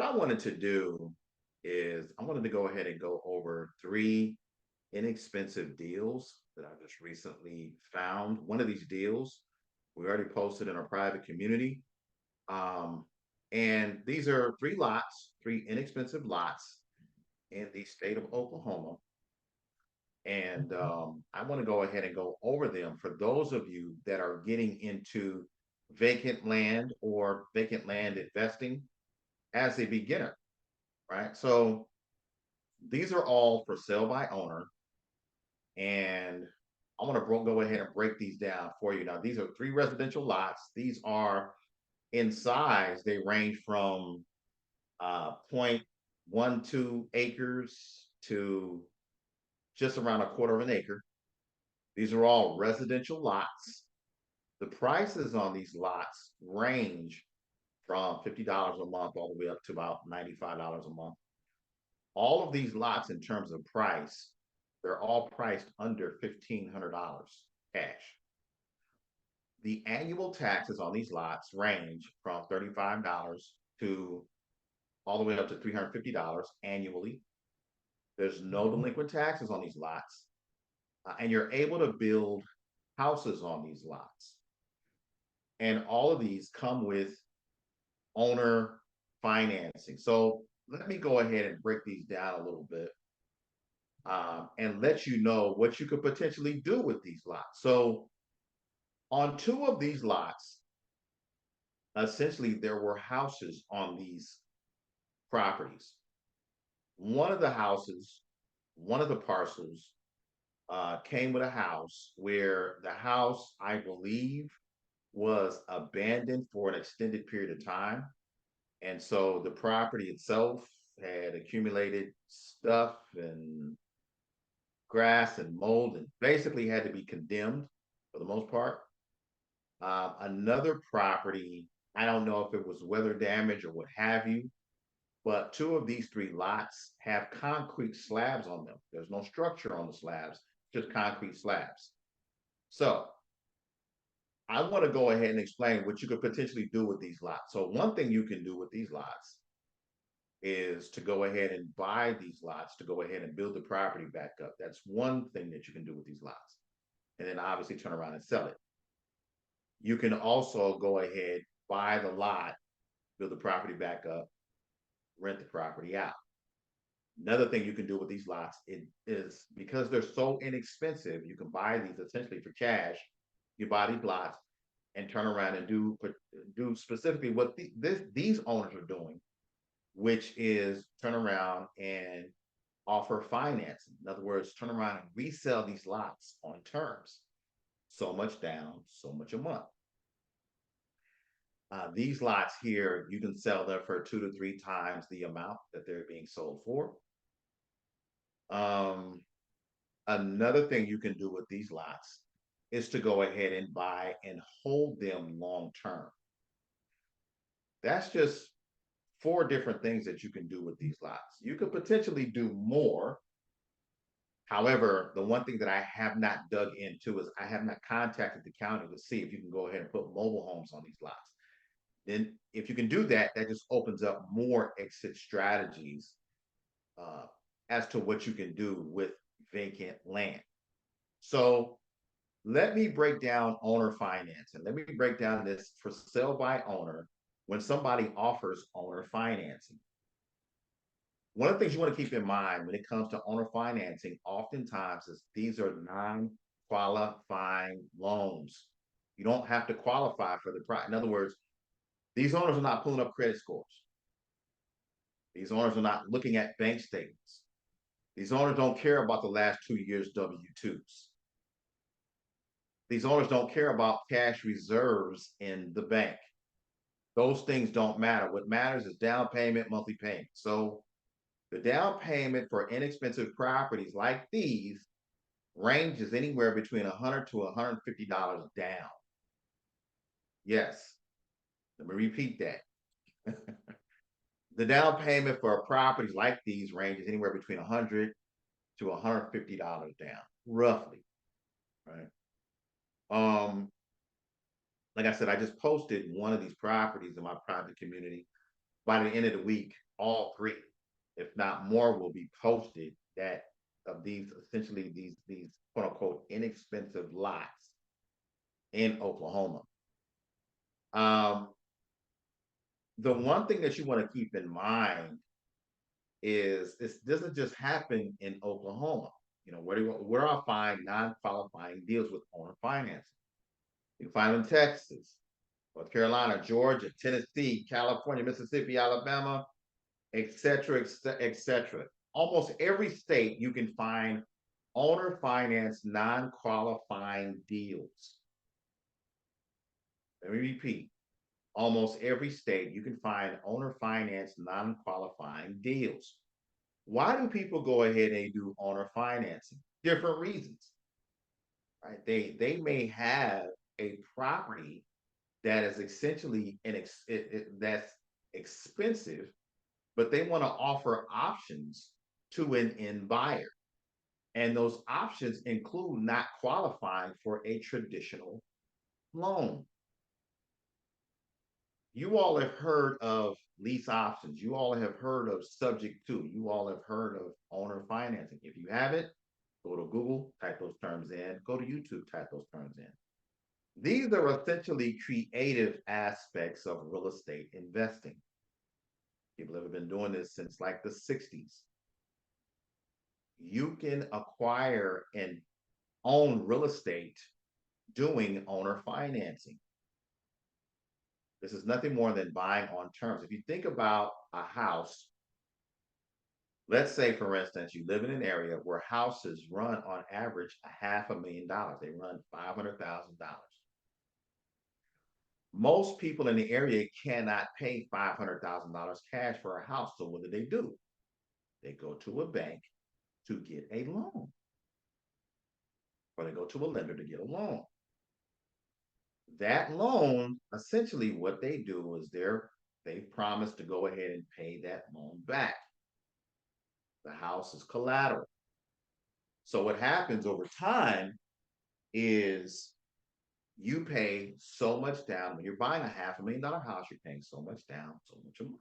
What I wanted to do is I wanted to go ahead and go over three inexpensive deals that I just recently found. One of these deals we already posted in our private community. Um, and these are three lots, three inexpensive lots in the state of Oklahoma. And I want to go ahead and go over them for those of you that are getting into vacant land or vacant land investing as a beginner, right? So these are all for sale by owner, and I want to go ahead and break these down for you. Now, these are three residential lots. These are in size, they range from 0.12 acres to just around a quarter of an acre. These are all residential lots. The prices on these lots range from $50 a month all the way up to about $95 a month. All of these lots, in terms of price, they're all priced under $1,500 cash. The annual taxes on these lots range from $35 to all the way up to $350 annually. There's no delinquent taxes on these lots, and you're able to build houses on these lots. And all of these come with owner financing. So let me go ahead and break these down a little bit, and let you know what you could potentially do with these lots. So on two of these lots, essentially there were houses on these properties. One of the houses, one of the parcels, came with a house where the house, I believe, was abandoned for an extended period of time. And so the property itself had accumulated stuff and grass and mold and basically had to be condemned for the most part. Another property, I don't know if it was weather damage or what have you, but two of these three lots have concrete slabs on them. There's no structure on the slabs, just concrete slabs. So I want to go ahead and explain what you could potentially do with these lots. So one thing you can do with these lots is to go ahead and buy these lots to go ahead and build the property back up. That's one thing that you can do with these lots. And then obviously turn around and sell it. You can also go ahead, buy the lot, build the property back up, rent the property out. Another thing you can do with these lots is because they're so inexpensive, you can buy these essentially for cash. You buy these lots and turn around and do specifically what these owners are doing, which is turn around and offer financing. In other words, turn around and resell these lots on terms. So much down, so much a month. These lots here, you can sell them for 2 to 3 times the amount that they're being sold for. Another thing you can do with these lots is to go ahead and buy and hold them long term. That's just four different things that you can do with these lots. You could potentially do more. However, the one thing that I have not dug into is I have not contacted the county to see if you can go ahead and put mobile homes on these lots. Then if you can do that, that just opens up more exit strategies as to what you can do with vacant land. So let me break down owner financing. Let me break down this for sale by owner when somebody offers owner financing. One of the things you want to keep in mind when it comes to owner financing, oftentimes is these are non-qualifying loans. You don't have to qualify for the price. In other words, these owners are not pulling up credit scores. These owners are not looking at bank statements. These owners don't care about the last 2 years W-2s. These owners don't care about cash reserves in the bank. Those things don't matter. What matters is down payment, monthly payment. So the down payment for inexpensive properties like these ranges anywhere between $100 to $150 down. Yes, let me repeat that. The down payment for properties like these ranges anywhere between $100 to $150 down, roughly, right? Like I said, I just posted one of these properties in my private community. By the end of the week, all three, if not more, will be posted that of these essentially these quote unquote inexpensive lots in Oklahoma. Um, the one thing that you want to keep in mind is this doesn't just happen in Oklahoma. You know, where I find non-qualifying deals with owner financing. You can find them in Texas, North Carolina, Georgia, Tennessee, California, Mississippi, Alabama, etc., etc. Almost every state you can find owner finance non-qualifying deals. Let me repeat. Almost every state you can find owner finance non-qualifying deals. Why do people go ahead and do owner financing? Different reasons, right? They may have a property that is essentially that's expensive, but they want to offer options to an end buyer. And those options include not qualifying for a traditional loan. You all have heard of lease options. You all have heard of subject to. You all have heard of owner financing. If you haven't, go to Google, type those terms in. Go to YouTube, type those terms in. These are essentially creative aspects of real estate investing. People have been doing this since like the 60s. You can acquire and own real estate doing owner financing. This is nothing more than buying on terms. If you think about a house, let's say, for instance, you live in an area where houses run on average $500,000. They run $500,000. Most people in the area cannot pay $500,000 cash for a house. So what do? They go to a bank to get a loan, or they go to a lender to get a loan. That loan, essentially, what they do is they promise to go ahead and pay that loan back. The house is collateral. So what happens over time is you pay so much down. When you're buying a $500,000 house, you're paying so much down, so much a month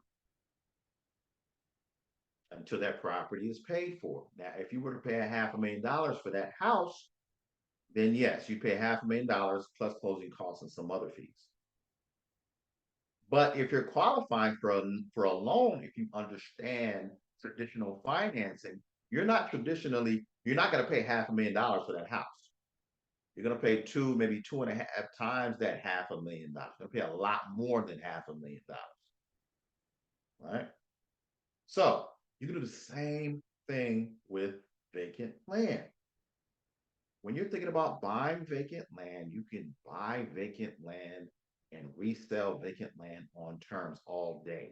until that property is paid for. Now, if you were to pay $500,000 for that house, then yes, you pay $500,000 plus closing costs and some other fees. But if you're qualifying for a loan, if you understand traditional financing, you're not going to pay $500,000 for that house. You're going to pay maybe 2.5 times that $500,000. You're going to pay a lot more than $500,000, right? So you can do the same thing with vacant land. When you're thinking about buying vacant land, you can buy vacant land and resell vacant land on terms all day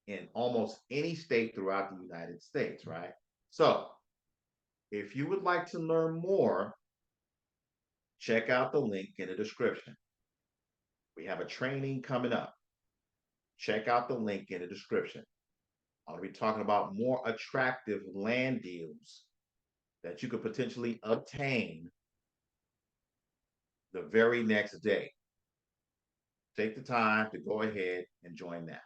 in almost any state throughout the United States, right? So if you would like to learn more, check out the link in the description. We have a training coming up. Check out the link in the description. I'll be talking about more attractive land deals that you could potentially obtain the very next day. Take the time to go ahead and join that.